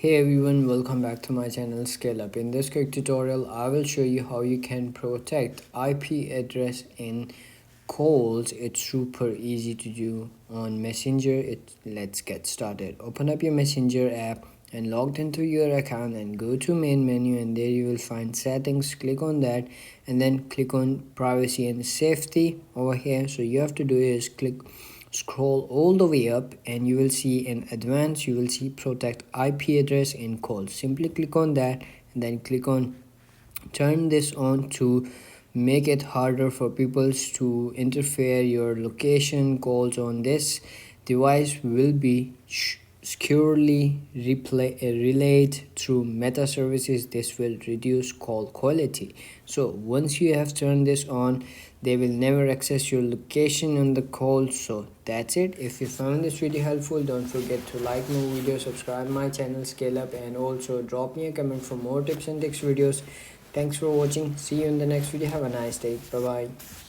Hey everyone, welcome back to my channel Scale Up. In this quick tutorial, I will show you how you can protect IP address in calls. It's super easy to do on Messenger. Let's get started. Open up your Messenger app and logged into your account and go to main menu, and there you will find settings. Click on that and then click on privacy and safety over here. So you have to do is scroll all the way up and you will see in advanced, you will see protect IP address in calls. Simply click on that and then click on turn this on to make it harder for people to interfere your location calls on this device will be securely relayed through meta services. This will reduce call quality. So once you have turned this on, they will never access your location on the call. So that's it. If you found this video helpful, don't forget to like my video, subscribe my channel Scale Up, and also drop me a comment for more tips and tricks videos. Thanks for watching. See you in the next video. Have a nice day. Bye bye.